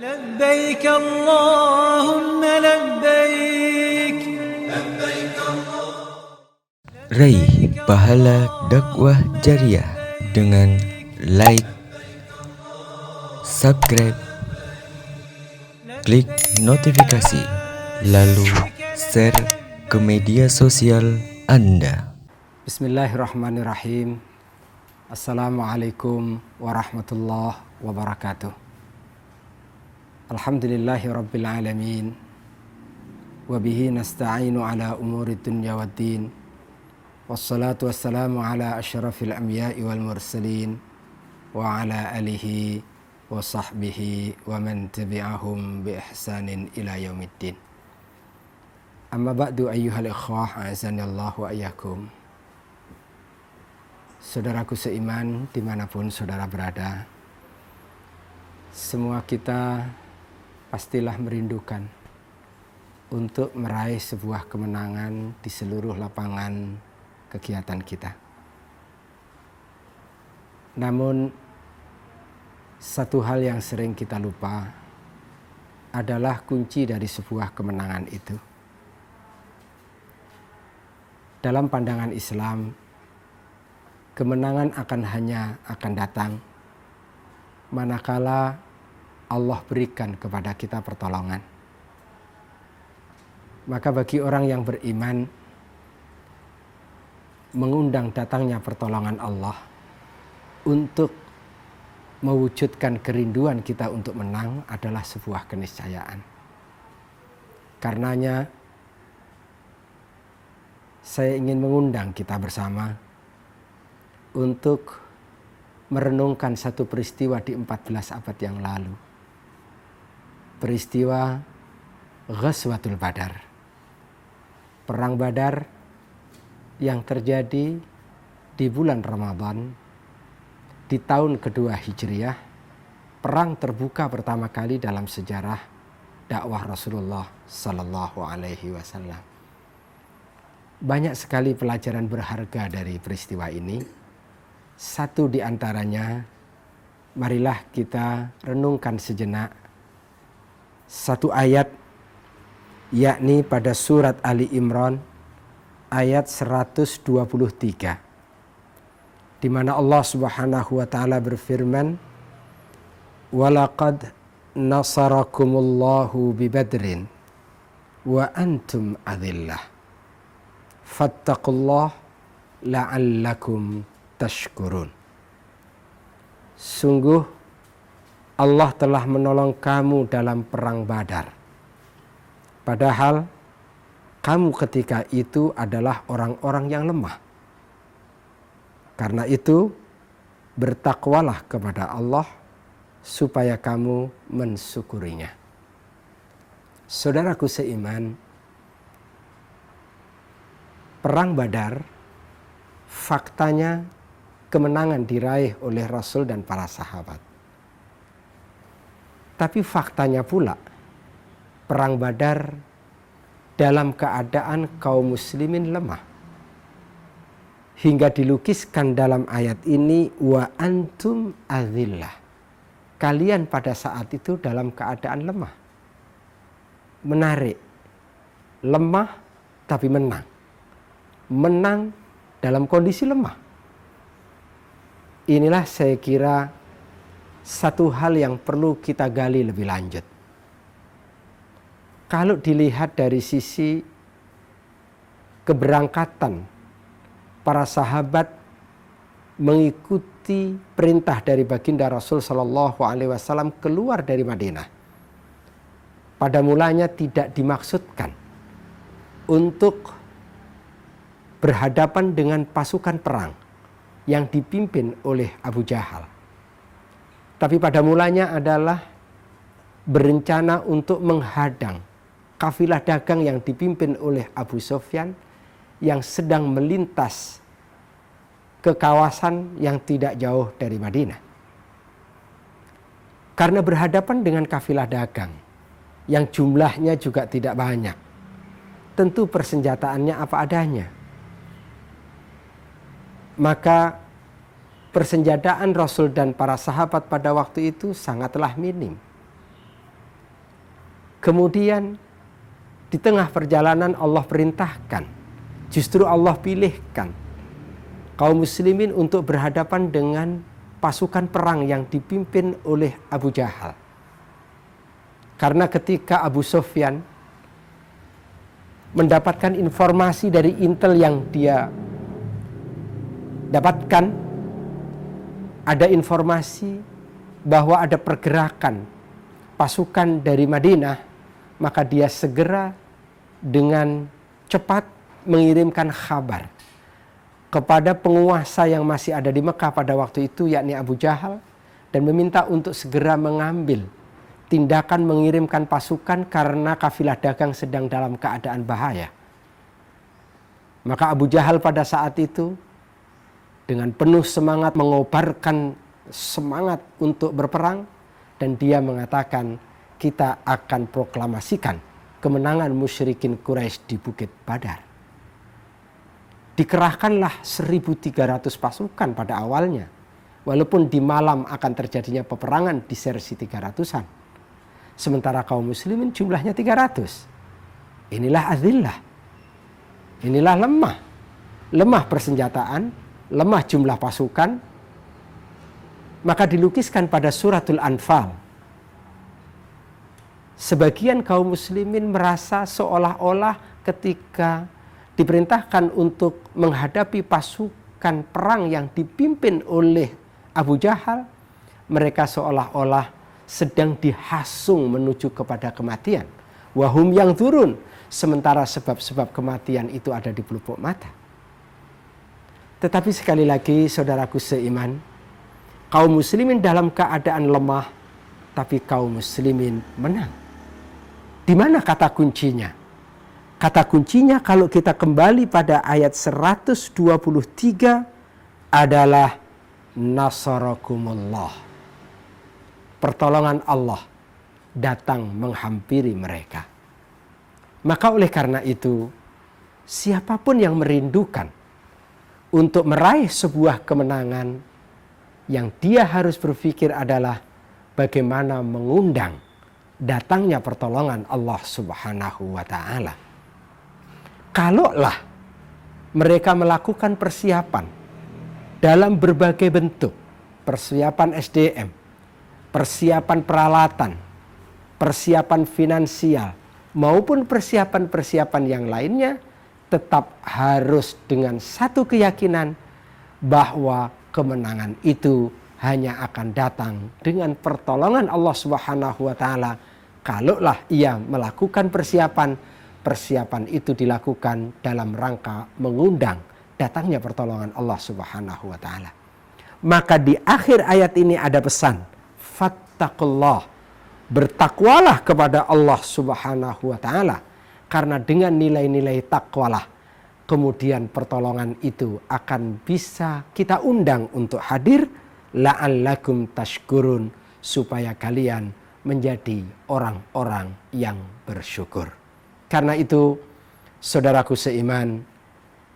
لبيك اللهم لبيك لبيك Raih pahala dakwah jariah dengan like, subscribe, klik notifikasi, lalu share ke media sosial Anda. Bismillahirrahmanirrahim. Assalamualaikum warahmatullahi wabarakatuh. Alhamdulillahi rabbil alamin. Wabihi nasta'inu ala umuri dunya waddin. Wassalatu wassalamu ala asyrafil anbiya'i wal mursalin. Wa ala alihi wa sahbihi wa man tabi'ahum bi ihsanin ila yaumiddin. Amma ba'du ayyuhal ikhwah, a'azanillahu wa iyyakum. Saudaraku seiman dimanapun saudara berada, semua kita pastilah merindukan untuk meraih sebuah kemenangan di seluruh lapangan kegiatan kita. Namun satu hal yang sering kita lupa adalah kunci dari sebuah kemenangan itu. Dalam pandangan Islam, kemenangan akan datang manakala Allah berikan kepada kita pertolongan. Maka bagi orang yang beriman, mengundang datangnya pertolongan Allah untuk mewujudkan kerinduan kita untuk menang adalah sebuah keniscayaan. Karenanya saya ingin mengundang kita bersama untuk merenungkan satu peristiwa di 14 abad yang lalu. Peristiwa Ghazwatul Badar. Perang Badar yang terjadi di bulan Ramadan di tahun kedua Hijriah. Perang terbuka pertama kali dalam sejarah dakwah Rasulullah Sallallahu Alaihi Wasallam. Banyak sekali pelajaran berharga dari peristiwa ini. Satu di antaranya, marilah kita renungkan sejenak satu ayat, yakni pada surat Ali Imran ayat 123, di mana Allah Subhanahu wa taala berfirman, "Walaqad nasarakumullahu bibadrin wa antum adillah. Fattaqullah la'allakum tashkurun." Sungguh Allah telah menolong kamu dalam perang Badar. Padahal kamu ketika itu adalah orang-orang yang lemah. Karena itu bertakwalah kepada Allah supaya kamu mensyukurinya. Saudaraku seiman, perang Badar faktanya kemenangan diraih oleh Rasul dan para sahabat. Tapi faktanya pula perang Badar dalam keadaan kaum muslimin lemah. Hingga dilukiskan dalam ayat ini, wa antum azillah. Kalian pada saat itu dalam keadaan lemah. Menarik. Lemah tapi menang. Menang dalam kondisi lemah. Inilah saya kira satu hal yang perlu kita gali lebih lanjut. Kalau dilihat dari sisi keberangkatan para sahabat mengikuti perintah dari baginda Rasul Shallallahu Alaihi Wasallam keluar dari Madinah, pada mulanya tidak dimaksudkan untuk berhadapan dengan pasukan perang yang dipimpin oleh Abu Jahal. Tapi pada mulanya adalah berencana untuk menghadang kafilah dagang yang dipimpin oleh Abu Sufyan yang sedang melintas ke kawasan yang tidak jauh dari Madinah. Karena berhadapan dengan kafilah dagang yang jumlahnya juga tidak banyak, tentu persenjataannya apa adanya. Maka persenjataan Rasul dan para sahabat pada waktu itu sangatlah minim. Kemudian di tengah perjalanan Allah perintahkan, justru Allah pilihkan kaum muslimin untuk berhadapan dengan pasukan perang yang dipimpin oleh Abu Jahal. Karena ketika Abu Sufyan mendapatkan informasi dari intel yang dia dapatkan, ada informasi bahwa ada pergerakan pasukan dari Madinah, maka dia segera dengan cepat mengirimkan kabar kepada penguasa yang masih ada di Mekah pada waktu itu, yakni Abu Jahal, dan meminta untuk segera mengambil tindakan mengirimkan pasukan karena kafilah dagang sedang dalam keadaan bahaya. Maka Abu Jahal pada saat itu dengan penuh semangat mengobarkan semangat untuk berperang, dan dia mengatakan, kita akan proklamasikan kemenangan musyrikin Quraisy di Bukit Badar. Dikerahkanlah 1.300 pasukan pada awalnya, walaupun di malam akan terjadinya peperangan di sersi 300-an. Sementara kaum muslimin jumlahnya 300. Inilah azillah. Inilah lemah. Lemah persenjataan, lemah jumlah pasukan. Maka dilukiskan pada suratul Anfal. Sebagian kaum muslimin merasa seolah-olah ketika diperintahkan untuk menghadapi pasukan perang yang dipimpin oleh Abu Jahal, mereka seolah-olah sedang dihasung menuju kepada kematian. Wahum yang turun, sementara sebab-sebab kematian itu ada di pelupuk mata. Tetapi sekali lagi saudaraku seiman, kaum muslimin dalam keadaan lemah, tapi kaum muslimin menang. Di mana kata kuncinya? Kata kuncinya kalau kita kembali pada ayat 123 adalah nasarakumullah. Pertolongan Allah datang menghampiri mereka. Maka oleh karena itu, siapapun yang merindukan untuk meraih sebuah kemenangan, yang dia harus berpikir adalah bagaimana mengundang datangnya pertolongan Allah Subhanahu wa ta'ala. Kalaulah mereka melakukan persiapan dalam berbagai bentuk, persiapan SDM, persiapan peralatan, persiapan finansial, maupun persiapan-persiapan yang lainnya, tetap harus dengan satu keyakinan bahwa kemenangan itu hanya akan datang dengan pertolongan Allah Subhanahu wa ta'ala. Kalaulah ia melakukan persiapan itu dilakukan dalam rangka mengundang datangnya pertolongan Allah Subhanahu wa ta'ala. Maka di akhir ayat ini ada pesan, fattaqullah, bertakwalah kepada Allah Subhanahu wa ta'ala, karena dengan nilai-nilai takwalah kemudian pertolongan itu akan bisa kita undang untuk hadir, la'allakum tashkurun, supaya kalian menjadi orang-orang yang bersyukur. Karena itu, saudaraku seiman,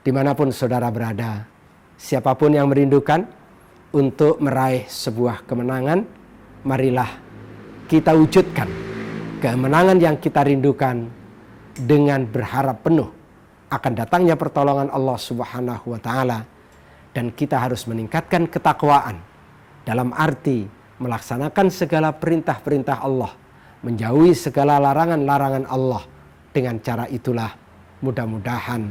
dimanapun saudara berada, siapapun yang merindukan untuk meraih sebuah kemenangan, marilah kita wujudkan kemenangan yang kita rindukan dengan berharap penuh akan datangnya pertolongan Allah Subhanahu wa ta'ala. Dan kita harus meningkatkan ketakwaan dalam arti melaksanakan segala perintah-perintah Allah, menjauhi segala larangan-larangan Allah. Dengan cara itulah mudah-mudahan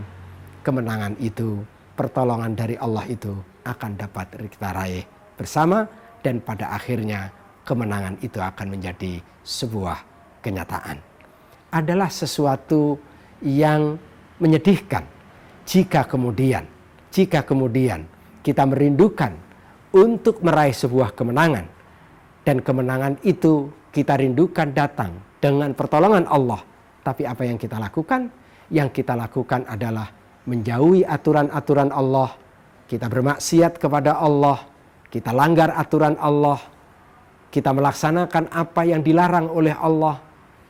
kemenangan itu, pertolongan dari Allah itu akan dapat kita raih bersama, dan pada akhirnya kemenangan itu akan menjadi sebuah kenyataan. Adalah sesuatu yang menyedihkan jika kemudian kita merindukan untuk meraih sebuah kemenangan, dan kemenangan itu kita rindukan datang dengan pertolongan Allah. Tapi apa yang kita lakukan? Yang kita lakukan adalah menjauhi aturan-aturan Allah. Kita bermaksiat kepada Allah. Kita langgar aturan Allah. Kita melaksanakan apa yang dilarang oleh Allah.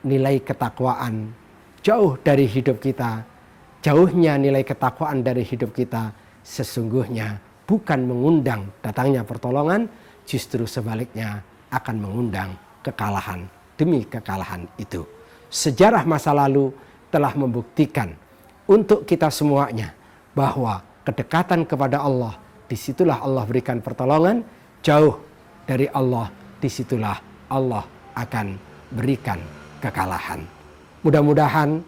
Nilai ketakwaan jauh dari hidup kita. Jauhnya nilai ketakwaan dari hidup kita sesungguhnya bukan mengundang datangnya pertolongan, justru sebaliknya akan mengundang kekalahan demi kekalahan itu. sejarah masa lalu telah membuktikan untuk kita semuanya bahwa kedekatan kepada Allah, disitulah Allah berikan pertolongan. Jauh dari Allah, disitulah Allah akan berikan kekalahan. Mudah-mudahan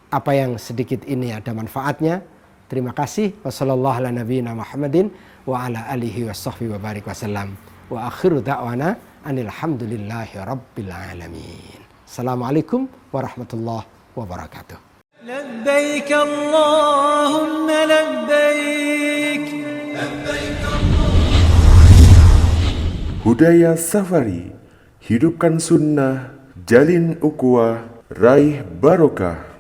apa yang sedikit ini ada manfaatnya. Terima kasih. Wassalamualaikum warahmatullahi wabarakatuh. Wa akhiru da'wana anilhamdulillahi rabbil alamin. Assalamualaikum warahmatullahi wabarakatuh. لبيك اللهم لبيك لبيك. Hudaya Safari, hidupkan sunnah, jalin ukhuwah, raih barokah.